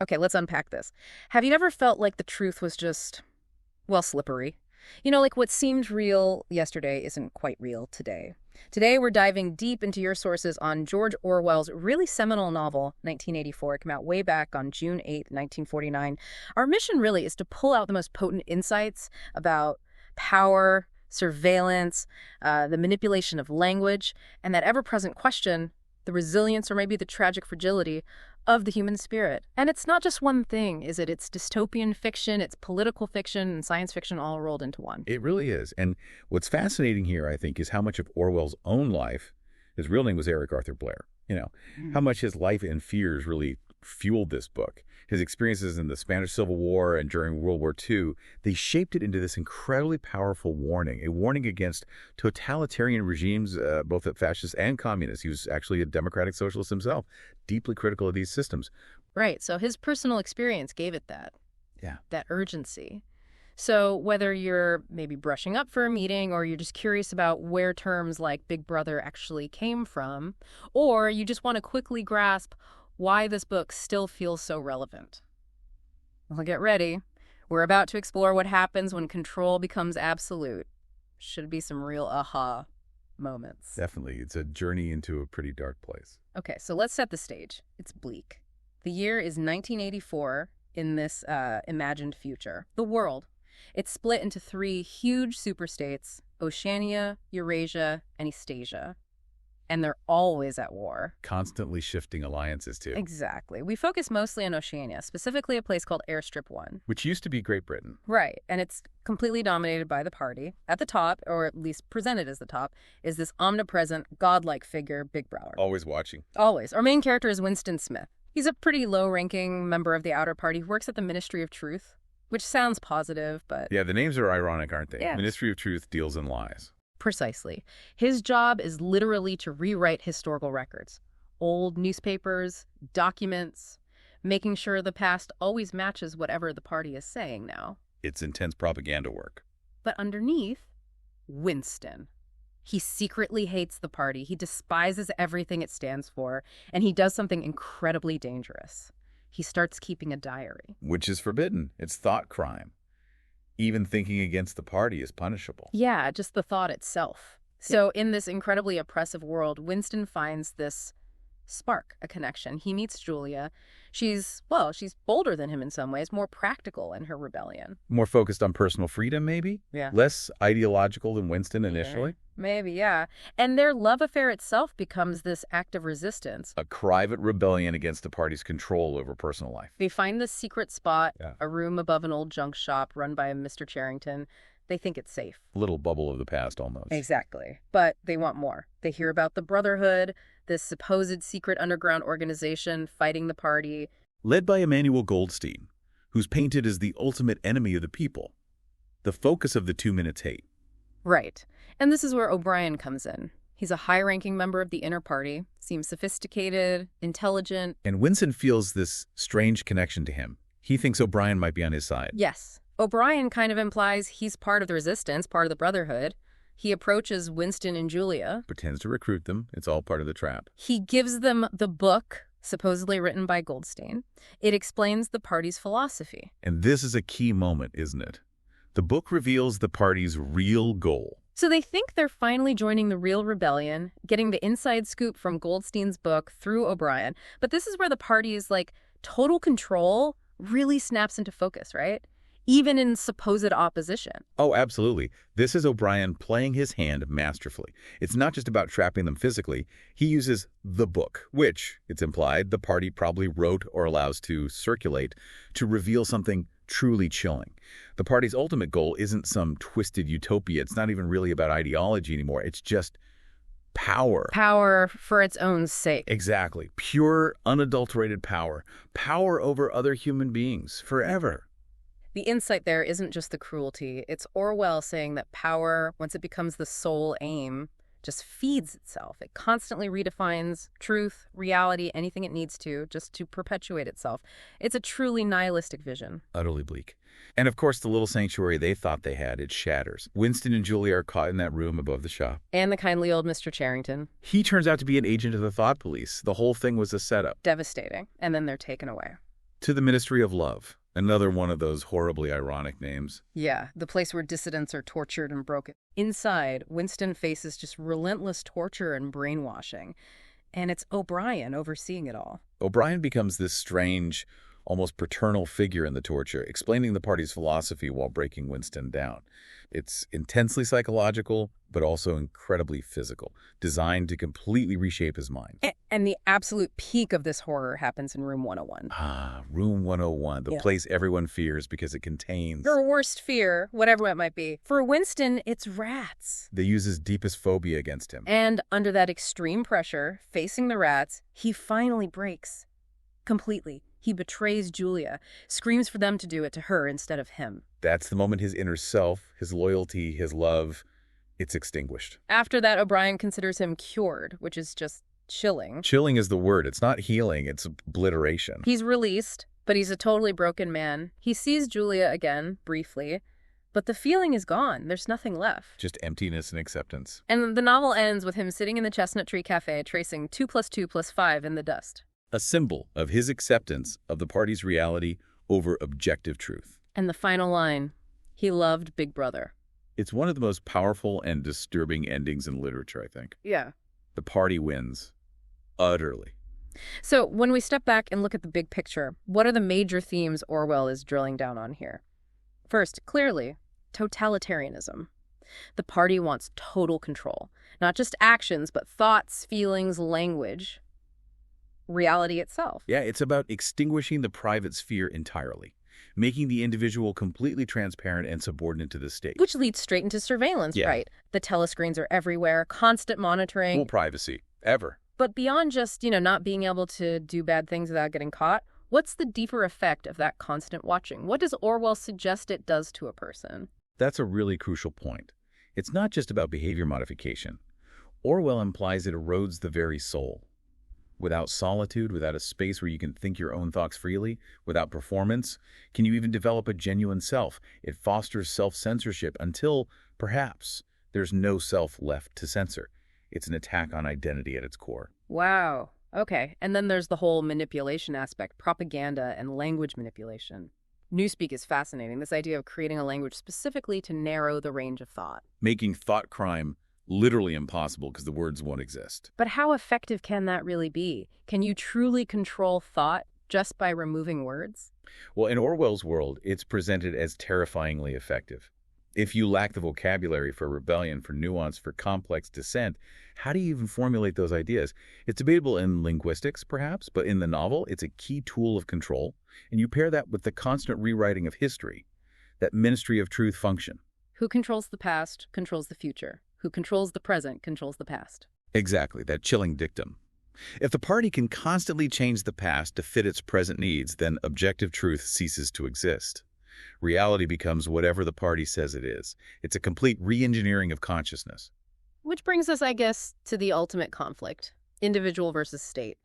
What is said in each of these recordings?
Okay, let's unpack this. Have you ever felt like the truth was just, well, slippery? You know, like what seemed real yesterday isn't quite real today. Today, we're diving deep into your sources on George Orwell's really seminal novel, 1984. It came out way back on June 8th, 1949. Our mission really is to pull out the most potent insights about power, surveillance, the manipulation of language, and that ever-present question, the resilience or maybe the tragic fragility of the human spirit. And it's not just one thing, is it? It's dystopian fiction, it's political fiction, and science fiction all rolled into one. It really is. And what's fascinating here, I think, is how much of Orwell's own life, his real name was Eric Arthur Blair, how much his life and fears really fueled this book. His experiences in the Spanish Civil War and during World War II, they shaped it into this incredibly powerful warning, a warning against totalitarian regimes, both fascist and communist. He was actually a democratic socialist himself, deeply critical of these systems. Right, so his personal experience gave it that urgency. So whether you're maybe brushing up for a meeting or you're just curious about where terms like Big Brother actually came from, or you just want to quickly grasp why this book still feels so relevant. Well, get ready. We're about to explore what happens when control becomes absolute. Should be some real aha moments. Definitely. It's a journey into a pretty dark place. Okay, so let's set the stage. It's bleak. The year is 1984 in this imagined future. The world. It's split into three huge superstates, Oceania, Eurasia, and Eastasia. And they're always at war. Constantly shifting alliances, too. Exactly. We focus mostly on Oceania, specifically a place called Airstrip 1. Which used to be Great Britain. Right, and it's completely dominated by the party. At the top, or at least presented as the top, is this omnipresent, godlike figure, Big Brother. Always watching. Always. Our main character is Winston Smith. He's a pretty low-ranking member of the outer party who works at the Ministry of Truth, which sounds positive, but... Yeah, the names are ironic, aren't they? Yeah. Ministry of Truth deals in lies. Precisely. His job is literally to rewrite historical records. Old newspapers, documents, making sure the past always matches whatever the party is saying now. It's intense propaganda work. But underneath, Winston. He secretly hates the party. He despises everything it stands for, and he does something incredibly dangerous. He starts keeping a diary. Which is forbidden. It's thought crime. Even thinking against the party is punishable. Yeah, just the thought itself. So in this incredibly oppressive world, Winston finds this spark, a connection. He meets Julia. She's bolder than him in some ways, more practical in her rebellion. More focused on personal freedom, maybe? Yeah. Less ideological than Winston initially? Maybe, yeah. And their love affair itself becomes this act of resistance. A private rebellion against the party's control over personal life. They find this secret spot, a room above an old junk shop run by Mr. Charrington. They think it's safe. A little bubble of the past, almost. Exactly. But they want more. They hear about the Brotherhood, this supposed secret underground organization fighting the party. Led by Emmanuel Goldstein, who's painted as the ultimate enemy of the people. The focus of the 2 Minutes hate. Right. And this is where O'Brien comes in. He's a high-ranking member of the inner party, seems sophisticated, intelligent. And Winston feels this strange connection to him. He thinks O'Brien might be on his side. Yes. O'Brien kind of implies he's part of the resistance, part of the Brotherhood. He approaches Winston and Julia. Pretends to recruit them. It's all part of the trap. He gives them the book, supposedly written by Goldstein. It explains the party's philosophy. And this is a key moment, isn't it? The book reveals the party's real goal. So they think they're finally joining the real rebellion, getting the inside scoop from Goldstein's book through O'Brien. But this is where the party's, total control really snaps into focus, right? Even in supposed opposition. Oh, absolutely. This is O'Brien playing his hand masterfully. It's not just about trapping them physically. He uses the book, which, it's implied, the party probably wrote or allows to circulate to reveal something truly chilling. The party's ultimate goal isn't some twisted utopia. It's not even really about ideology anymore. It's just power. Power for its own sake. Exactly. Pure, unadulterated power. Power over other human beings forever. The insight there isn't just the cruelty. It's Orwell saying that power, once it becomes the sole aim, just feeds itself. It constantly redefines truth, reality, anything it needs to, just to perpetuate itself. It's a truly nihilistic vision. Utterly bleak. And of course, the little sanctuary they thought they had, it shatters. Winston and Julia are caught in that room above the shop. And the kindly old Mr. Charrington. He turns out to be an agent of the thought police. The whole thing was a setup. Devastating. And then they're taken away. To the Ministry of Love, another one of those horribly ironic names. Yeah, the place where dissidents are tortured and broken. Inside, Winston faces just relentless torture and brainwashing. And it's O'Brien overseeing it all. O'Brien becomes this strange, almost paternal figure in the torture, explaining the party's philosophy while breaking Winston down. It's intensely psychological, but also incredibly physical, designed to completely reshape his mind. And the absolute peak of this horror happens in Room 101. Ah, Room 101, the place everyone fears because it contains... Your worst fear, whatever it might be. For Winston, it's rats. They use his deepest phobia against him. And under that extreme pressure, facing the rats, he finally breaks. Completely. He betrays Julia, screams for them to do it to her instead of him. That's the moment his inner self, his loyalty, his love, it's extinguished. After that, O'Brien considers him cured, which is just chilling. Chilling is the word. It's not healing, it's obliteration. He's released, but he's a totally broken man. He sees Julia again, briefly, but the feeling is gone. There's nothing left. Just emptiness and acceptance. And the novel ends with him sitting in the Chestnut Tree Cafe tracing 2 + 2 + 5 in the dust. A symbol of his acceptance of the party's reality over objective truth. And the final line, he loved Big Brother. It's one of the most powerful and disturbing endings in literature, I think. Yeah. The party wins. Utterly. So when we step back and look at the big picture, what are the major themes Orwell is drilling down on here? First, clearly, totalitarianism. The party wants total control. Not just actions, but thoughts, feelings, language. Reality itself. Yeah, it's about extinguishing the private sphere entirely, making the individual completely transparent and subordinate to the state. Which leads straight into surveillance, right? The telescreens are everywhere, constant monitoring. Full privacy, ever. But beyond just, not being able to do bad things without getting caught, what's the deeper effect of that constant watching? What does Orwell suggest it does to a person? That's a really crucial point. It's not just about behavior modification. Orwell implies it erodes the very soul. Without solitude, without a space where you can think your own thoughts freely, without performance, can you even develop a genuine self? It fosters self-censorship until, perhaps, there's no self left to censor. It's an attack on identity at its core. Wow. Okay. And then there's the whole manipulation aspect, propaganda and language manipulation. Newspeak is fascinating, this idea of creating a language specifically to narrow the range of thought. Making thought crime literally impossible because the words won't exist. But how effective can that really be? Can you truly control thought just by removing words? Well, in Orwell's world, it's presented as terrifyingly effective. If you lack the vocabulary for rebellion, for nuance, for complex dissent, how do you even formulate those ideas? It's debatable in linguistics, perhaps, but in the novel, it's a key tool of control. And you pair that with the constant rewriting of history, that ministry of truth function. Who controls the past controls the future. Who controls the present controls the past. Exactly, that chilling dictum. If the party can constantly change the past to fit its present needs, then objective truth ceases to exist. Reality becomes whatever the party says it is. It's a complete re-engineering of consciousness. Which brings us, I guess, to the ultimate conflict, individual versus state.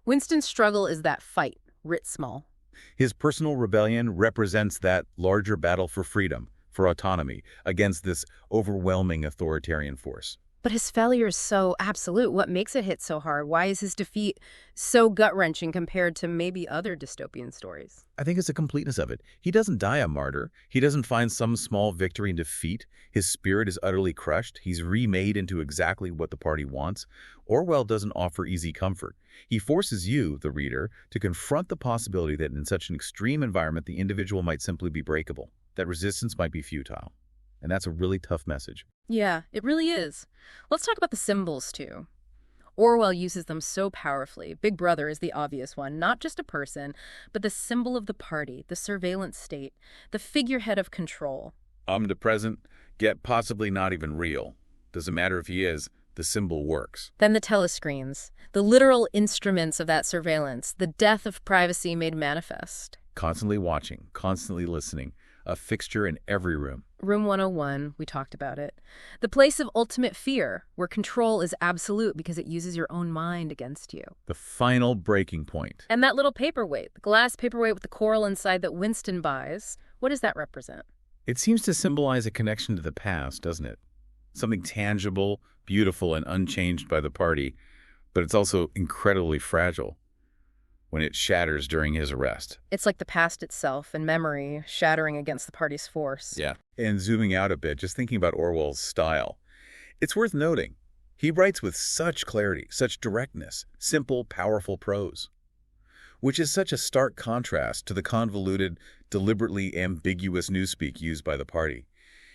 Winston's struggle is that fight, writ small. His personal rebellion represents that larger battle for freedom, for autonomy, against this overwhelming authoritarian force. But his failure is so absolute. What makes it hit so hard? Why is his defeat so gut-wrenching compared to maybe other dystopian stories? I think it's the completeness of it. He doesn't die a martyr. He doesn't find some small victory in defeat. His spirit is utterly crushed. He's remade into exactly what the party wants. Orwell doesn't offer easy comfort. He forces you, the reader, to confront the possibility that in such an extreme environment, the individual might simply be breakable, that resistance might be futile. And that's a really tough message. Yeah, it really is. Let's talk about the symbols, too. Orwell uses them so powerfully. Big Brother is the obvious one, not just a person, but the symbol of the party, the surveillance state, the figurehead of control. Omnipresent, yet possibly not even real. Doesn't matter if he is, the symbol works. Then the telescreens, the literal instruments of that surveillance, the death of privacy made manifest. Constantly watching, constantly listening, a fixture in every room. Room 101, we talked about it. The place of ultimate fear, where control is absolute because it uses your own mind against you. The final breaking point. And that little paperweight, the glass paperweight with the coral inside that Winston buys, what does that represent? It seems to symbolize a connection to the past, doesn't it? Something tangible, beautiful, and unchanged by the party, but it's also incredibly fragile. when it shatters during his arrest. It's like the past itself and memory shattering against the party's force. Yeah. And zooming out a bit, just thinking about Orwell's style, it's worth noting. He writes with such clarity, such directness, simple, powerful prose, which is such a stark contrast to the convoluted, deliberately ambiguous newspeak used by the party.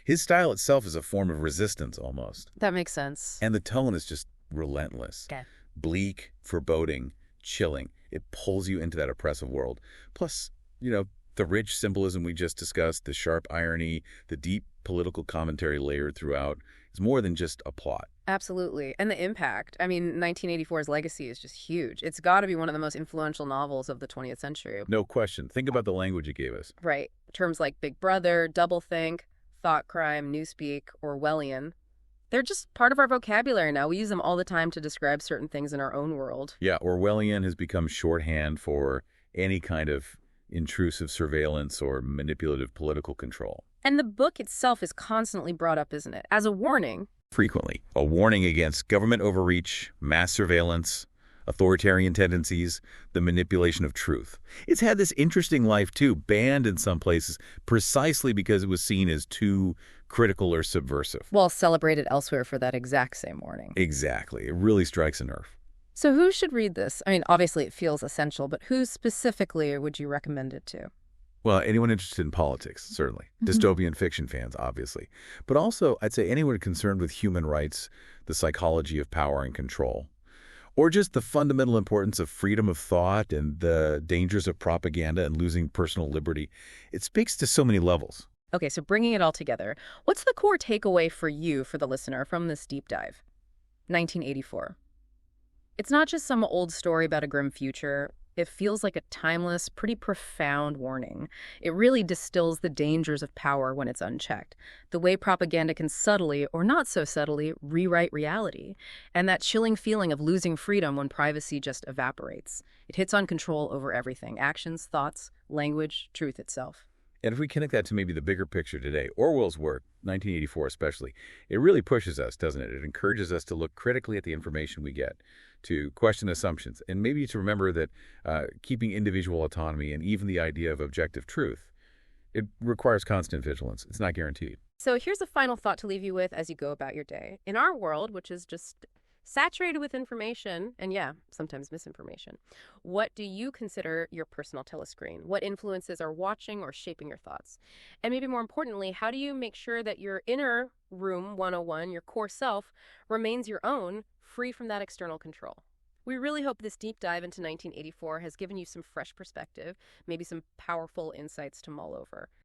His style itself is a form of resistance, almost. That makes sense. And the tone is just relentless. Okay. Bleak, foreboding, chilling. It pulls you into that oppressive world. Plus, the rich symbolism we just discussed, the sharp irony, the deep political commentary layered throughout, is more than just a plot. Absolutely. And the impact. I mean, 1984's legacy is just huge. It's got to be one of the most influential novels of the 20th century. No question. Think about the language it gave us. Right. Terms like Big Brother, doublethink, thought crime, newspeak, Orwellian. They're just part of our vocabulary now. We use them all the time to describe certain things in our own world. Yeah, Orwellian has become shorthand for any kind of intrusive surveillance or manipulative political control. And the book itself is constantly brought up, isn't it? As a warning. Frequently. A warning against government overreach, mass surveillance, authoritarian tendencies, the manipulation of truth. It's had this interesting life, too, banned in some places precisely because it was seen as too critical or subversive. Well, celebrated elsewhere for that exact same warning. Exactly. It really strikes a nerve. So who should read this? I mean, obviously it feels essential, but who specifically would you recommend it to? Well, anyone interested in politics, certainly. Dystopian fiction fans, obviously. But also, I'd say anyone concerned with human rights, the psychology of power and control, or just the fundamental importance of freedom of thought and the dangers of propaganda and losing personal liberty. It speaks to so many levels. Okay, so bringing it all together, what's the core takeaway for you, for the listener, from this deep dive? 1984. It's not just some old story about a grim future. It feels like a timeless, pretty profound warning. It really distills the dangers of power when it's unchecked, the way propaganda can subtly, or not so subtly, rewrite reality, and that chilling feeling of losing freedom when privacy just evaporates. It hits on control over everything: actions, thoughts, language, truth itself. And if we connect that to maybe the bigger picture today, Orwell's work, 1984 especially, it really pushes us, doesn't it? It encourages us to look critically at the information we get, to question assumptions, and maybe to remember that keeping individual autonomy and even the idea of objective truth, it requires constant vigilance. It's not guaranteed. So here's a final thought to leave you with as you go about your day. In our world, which is just saturated with information, and yeah, sometimes misinformation, what do you consider your personal telescreen? What influences are watching or shaping your thoughts? And maybe more importantly, how do you make sure that your inner room 101, your core self, remains your own, free from that external control? We really hope this deep dive into 1984 has given you some fresh perspective, maybe some powerful insights to mull over.